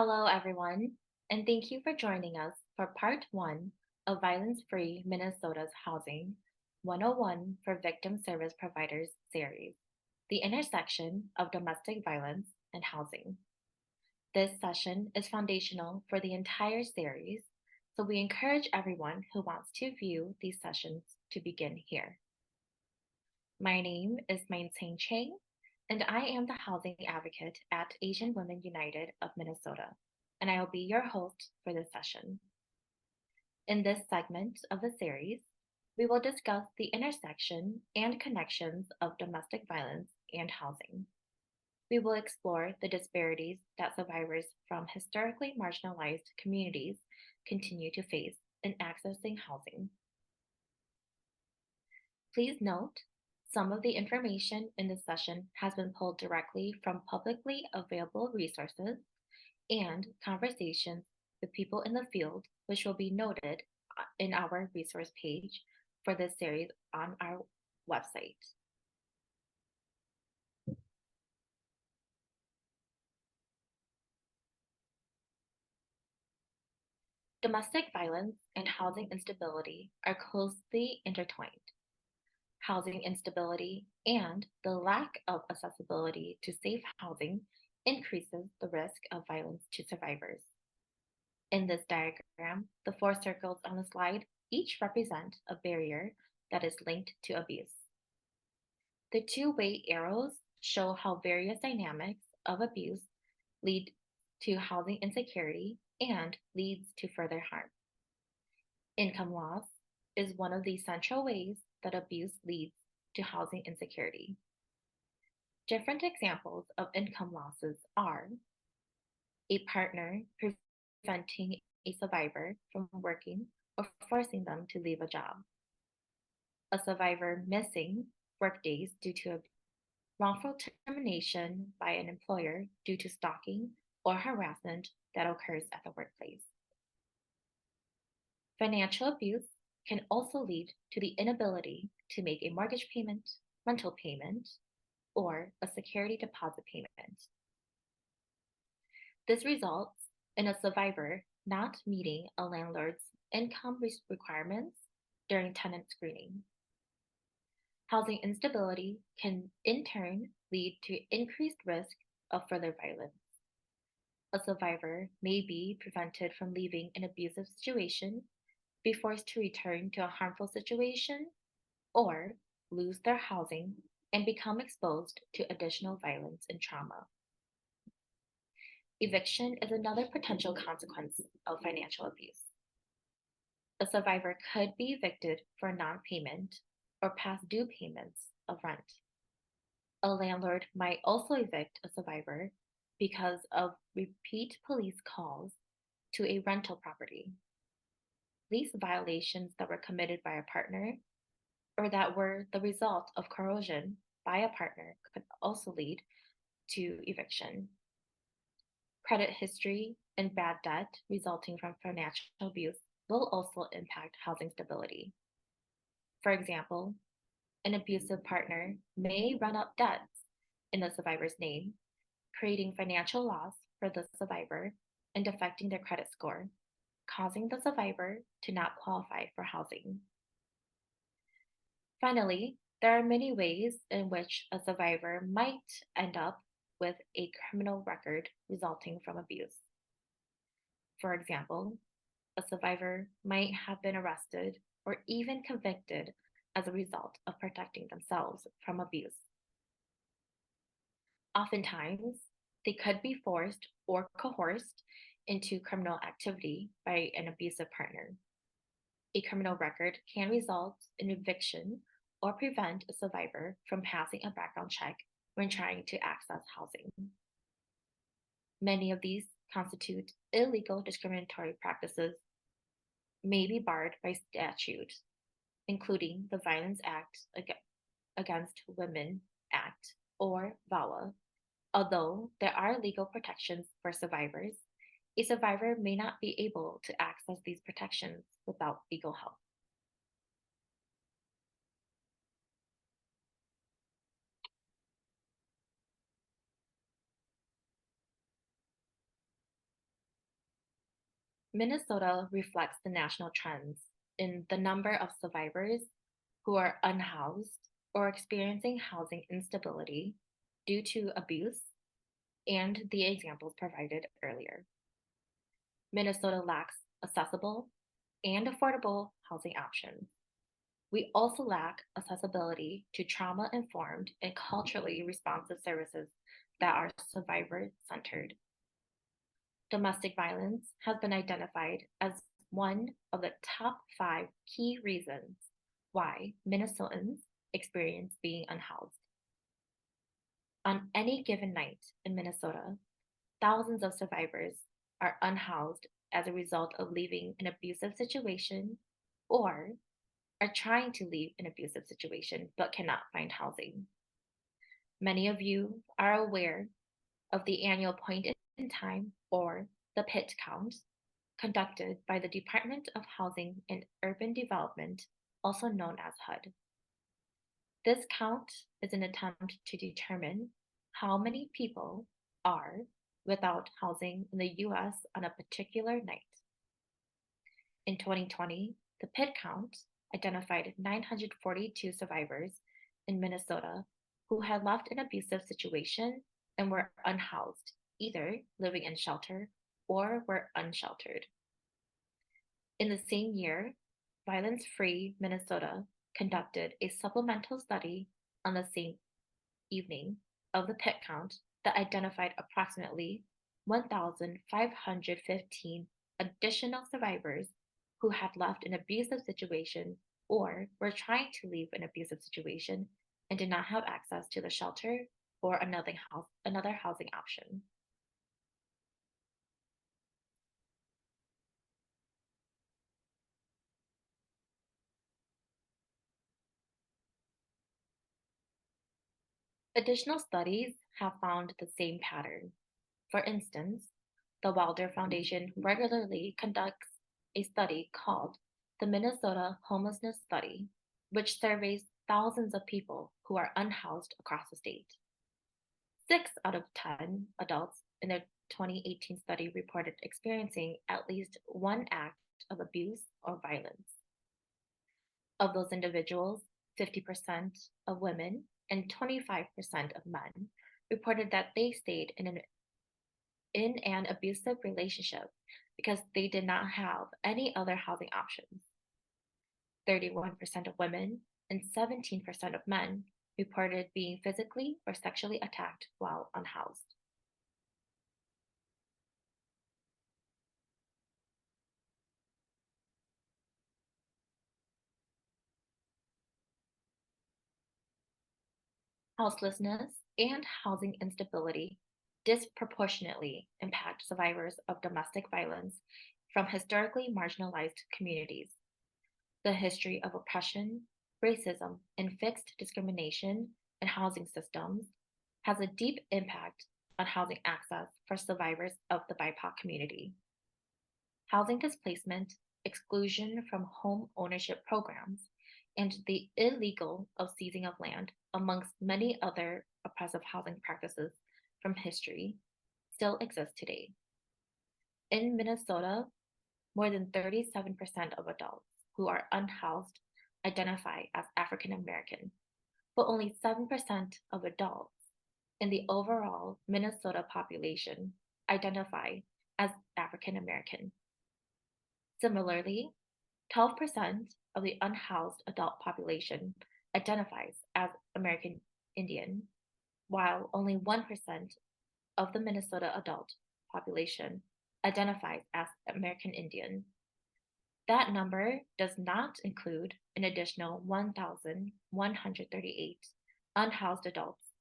Hello, everyone, and thank you for joining us for part one of Violence Free Minnesota's Housing 101 for Victim Service Providers series, The Intersection of Domestic Violence and Housing. This session is foundational for the entire series, so we encourage everyone who wants to view these sessions to begin here. My name is Maintain Chang, and I am the housing advocate at Asian Women United of Minnesota, and I will be your host for this session. In this segment of the series, we will discuss the intersection and connections of domestic violence and housing. We will explore the disparities that survivors from historically marginalized communities continue to face in accessing housing. Please note, some of the information in this session has been pulled directly from publicly available resources and conversations with people in the field, which will be noted in our resource page for this series on our website. Domestic violence and housing instability are closely intertwined. Housing instability and the lack of accessibility to safe housing increases the risk of violence to survivors. In this diagram, the four circles on the slide each represent a barrier that is linked to abuse. The two-way arrows show how various dynamics of abuse lead to housing insecurity and leads to further harm. Income loss is one of the central ways that abuse leads to housing insecurity. Different examples of income losses are a partner preventing a survivor from working or forcing them to leave a job, a survivor missing workdays due to a wrongful termination by an employer due to stalking or harassment that occurs at the workplace. Financial abuse can also lead to the inability to make a mortgage payment, rental payment, or a security deposit payment. This results in a survivor not meeting a landlord's income requirements during tenant screening. Housing instability can in turn lead to increased risk of further violence. A survivor may be prevented from leaving an abusive situation, be forced to return to a harmful situation, or lose their housing and become exposed to additional violence and trauma. Eviction is another potential consequence of financial abuse. A survivor could be evicted for non-payment or past due payments of rent. A landlord might also evict a survivor because of repeat police calls to a rental property. Lease violations that were committed by a partner or that were the result of coercion by a partner could also lead to eviction. Credit history and bad debt resulting from financial abuse will also impact housing stability. For example, an abusive partner may run up debts in the survivor's name, creating financial loss for the survivor and affecting their credit score, causing the survivor to not qualify for housing. Finally, there are many ways in which a survivor might end up with a criminal record resulting from abuse. For example, a survivor might have been arrested or even convicted as a result of protecting themselves from abuse. Oftentimes, they could be forced or coerced into criminal activity by an abusive partner. A criminal record can result in eviction or prevent a survivor from passing a background check when trying to access housing. Many of these constitute illegal discriminatory practices, may be barred by statute, including the Violence Act Against Women Act, or VAWA. Although there are legal protections for survivors, a survivor may not be able to access these protections without legal help. Minnesota reflects the national trends in the number of survivors who are unhoused or experiencing housing instability due to abuse and the examples provided earlier. Minnesota lacks accessible and affordable housing options. We also lack accessibility to trauma informed and culturally responsive services that are survivor centered. Domestic violence has been identified as one of the top 5 key reasons why Minnesotans experience being unhoused. On any given night in Minnesota, thousands of survivors are unhoused as a result of leaving an abusive situation or are trying to leave an abusive situation but cannot find housing. Many of you are aware of the annual point in time or the PIT count conducted by the Department of Housing and Urban Development, also known as HUD. This count is an attempt to determine how many people are without housing in the US on a particular night. In 2020, the PIT count identified 942 survivors in Minnesota who had left an abusive situation and were unhoused, either living in shelter or were unsheltered. In the same year, Violence Free Minnesota conducted a supplemental study on the same evening of the PIT count that identified approximately 1,515 additional survivors who had left an abusive situation or were trying to leave an abusive situation and did not have access to the shelter or another housing option. Additional studies have found the same pattern. For instance, the Wilder Foundation regularly conducts a study called the Minnesota Homelessness Study, which surveys thousands of people who are unhoused across the state. 6 out of 10 adults in their 2018 study reported experiencing at least one act of abuse or violence. Of those individuals, 50% of women and 25% of men reported that they stayed in an abusive relationship because they did not have any other housing options. 31% of women and 17% of men reported being physically or sexually attacked while unhoused. Houselessness and housing instability disproportionately impact survivors of domestic violence from historically marginalized communities. The history of oppression, racism, and fixed discrimination in housing systems has a deep impact on housing access for survivors of the BIPOC community. Housing displacement, exclusion from home ownership programs, and the illegal of seizing of land, amongst many other oppressive housing practices from history, still exist today. In Minnesota, more than 37% of adults who are unhoused identify as African American, but only 7% of adults in the overall Minnesota population identify as African American. Similarly, 12% of the unhoused adult population identifies as American Indian, while only 1% of the Minnesota adult population identifies as American Indian. That number does not include an additional 1,138 unhoused adults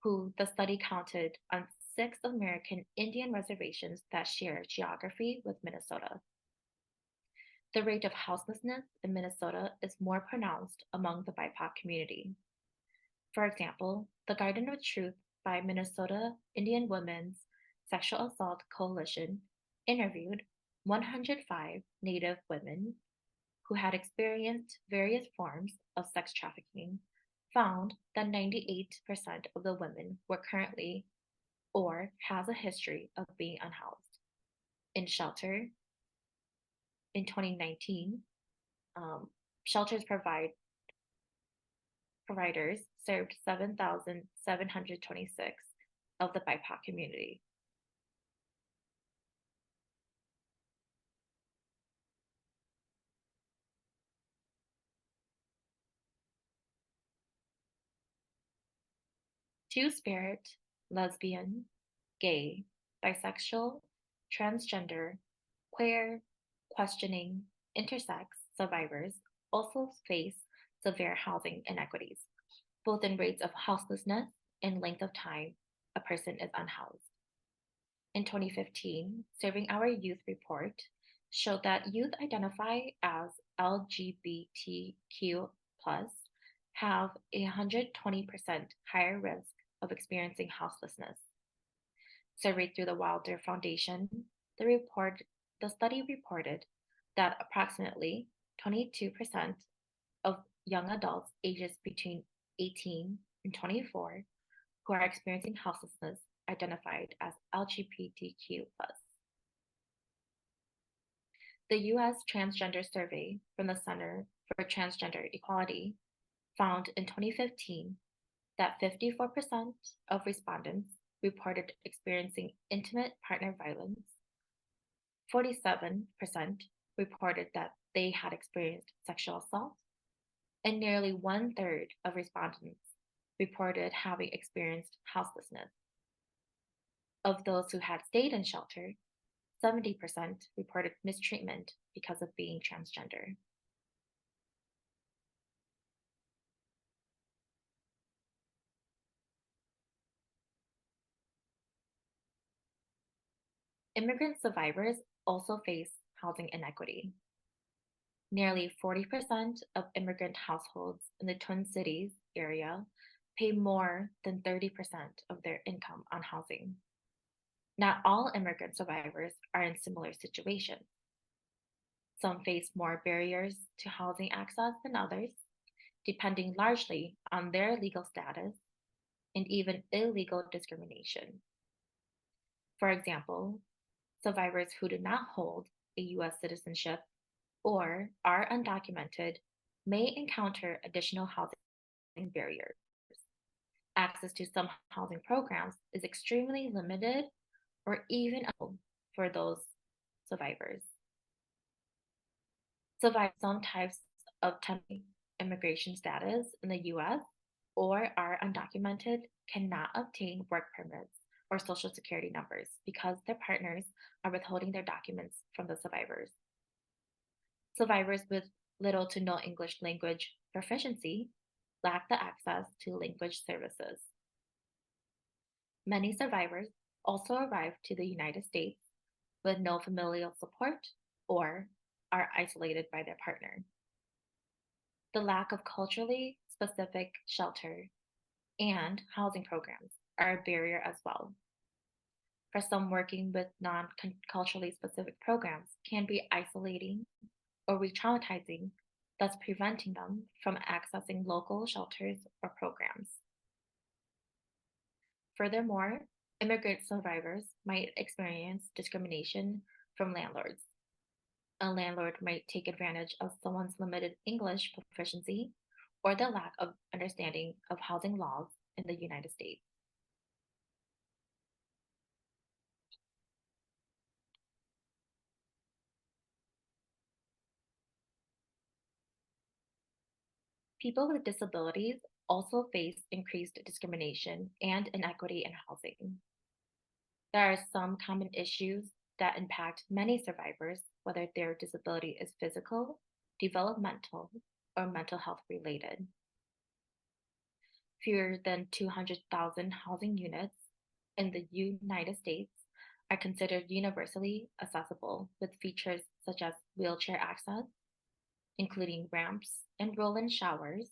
who the study counted on 6 American Indian reservations that share geography with Minnesota. The rate of houselessness in Minnesota is more pronounced among the BIPOC community. For example, the Garden of Truth by Minnesota Indian Women's Sexual Assault Coalition interviewed 105 Native women who had experienced various forms of sex trafficking, found that 98% of the women were currently or has a history of being unhoused, in shelter, In 2019, shelters providers served 7,726 of the BIPOC community. Two-spirit, lesbian, gay, bisexual, transgender, queer, questioning, intersex survivors also face severe housing inequities, both in rates of houselessness and length of time a person is unhoused. In 2015, Serving Our Youth report showed that youth identify as LGBTQ plus have a 120% higher risk of experiencing houselessness. Surveyed through the Wilder Foundation, the study reported that approximately 22% of young adults ages between 18 and 24 who are experiencing houselessness identified as LGBTQ+. The U.S. Transgender Survey from the Center for Transgender Equality found in 2015 that 54% of respondents reported experiencing intimate partner violence, 47% reported that they had experienced sexual assault, and nearly one-third of respondents reported having experienced houselessness. Of those who had stayed in shelter, 70% reported mistreatment because of being transgender. Immigrant survivors also face housing inequity. Nearly 40% of immigrant households in the Twin Cities area pay more than 30% of their income on housing. Not all immigrant survivors are in similar situations. Some face more barriers to housing access than others, depending largely on their legal status and even illegal discrimination. For example, survivors who do not hold a U.S. citizenship or are undocumented may encounter additional housing barriers. Access to some housing programs is extremely limited or even for those survivors. Survive some types of temporary immigration status in the U.S. or are undocumented cannot obtain work permits or social security numbers because their partners are withholding their documents from the survivors. Survivors with little to no English language proficiency lack the access to language services. Many survivors also arrive to the United States with no familial support or are isolated by their partner. The lack of culturally specific shelter and housing programs are a barrier as well. For some, working with non-culturally specific programs can be isolating or re-traumatizing, thus preventing them from accessing local shelters or programs. Furthermore, immigrant survivors might experience discrimination from landlords. A landlord might take advantage of someone's limited English proficiency or the lack of understanding of housing laws in the United States. People with disabilities also face increased discrimination and inequity in housing. There are some common issues that impact many survivors, whether their disability is physical, developmental, or mental health related. Fewer than 200,000 housing units in the United States are considered universally accessible with features such as wheelchair access, including ramps and roll-in showers,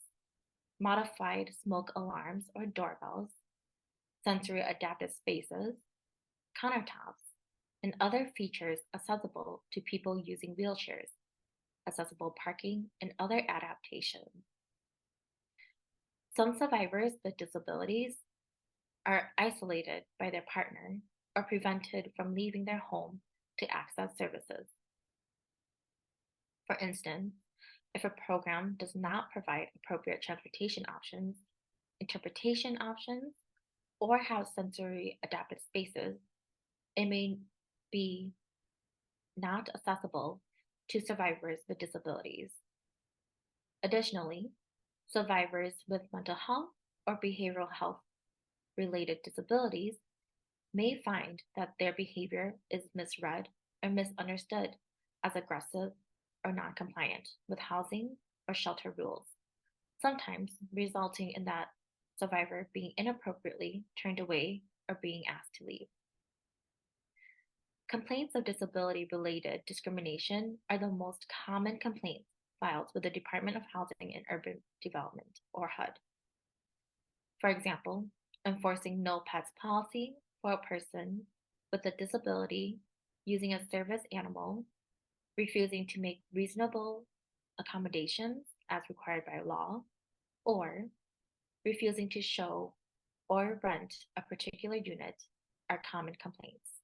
modified smoke alarms or doorbells, sensory adaptive spaces, countertops, and other features accessible to people using wheelchairs, accessible parking, and other adaptations. Some survivors with disabilities are isolated by their partner or prevented from leaving their home to access services. For instance, if a program does not provide appropriate transportation options, interpretation options, or have sensory adapted spaces, it may be not accessible to survivors with disabilities. Additionally, survivors with mental health or behavioral health related disabilities may find that their behavior is misread or misunderstood as aggressive or non-compliant with housing or shelter rules, sometimes resulting in that survivor being inappropriately turned away or being asked to leave. Complaints of disability-related discrimination are the most common complaints filed with the Department of Housing and Urban Development, or HUD. For example, enforcing no pets policy for a person with a disability, using a service animal, refusing to make reasonable accommodations as required by law, or refusing to show or rent a particular unit are common complaints.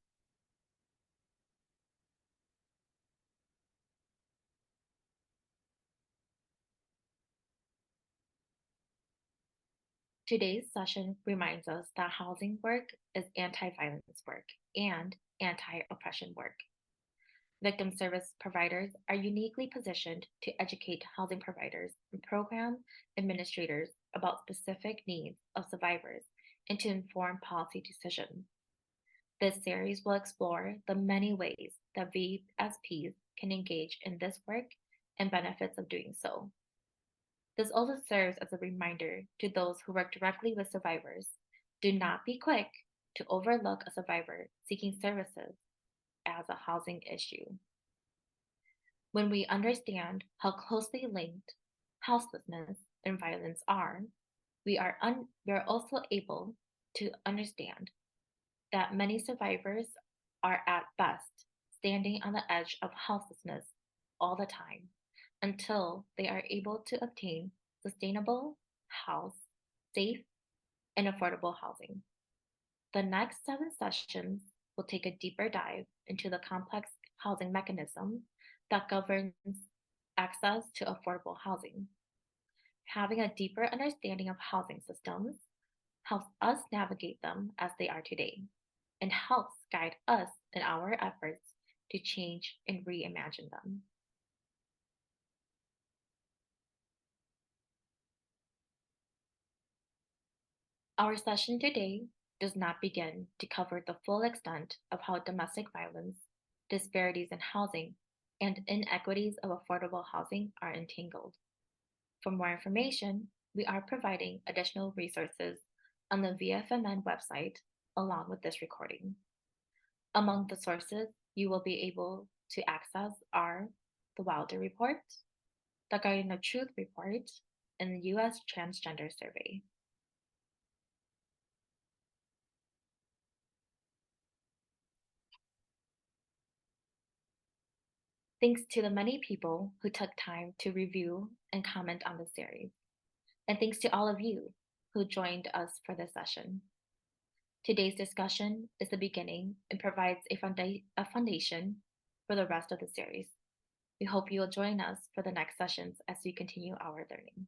Today's session reminds us that housing work is anti-violence work and anti-oppression work. Victim service providers are uniquely positioned to educate housing providers and program administrators about specific needs of survivors and to inform policy decisions. This series will explore the many ways that VSPs can engage in this work and benefits of doing so. This also serves as a reminder to those who work directly with survivors. Do not be quick to overlook a survivor seeking services as a housing issue. When we understand how closely linked houselessness and violence are, we are also able to understand that many survivors are at best standing on the edge of houselessness all the time until they are able to obtain sustainable, house, safe, and affordable housing. The next 7 sessions will take a deeper dive into the complex housing mechanism that governs access to affordable housing. Having a deeper understanding of housing systems helps us navigate them as they are today and helps guide us in our efforts to change and reimagine them. Our session today does not begin to cover the full extent of how domestic violence, disparities in housing, and inequities of affordable housing are entangled. For more information, we are providing additional resources on the VFMN website along with this recording. Among the sources you will be able to access are the Wilder Report, the Guardian of Truth Report, and the U.S. Transgender Survey. Thanks to the many people who took time to review and comment on the series. And thanks to all of you who joined us for this session. Today's discussion is the beginning and provides a foundation for the rest of the series. We hope you will join us for the next sessions as we continue our learning.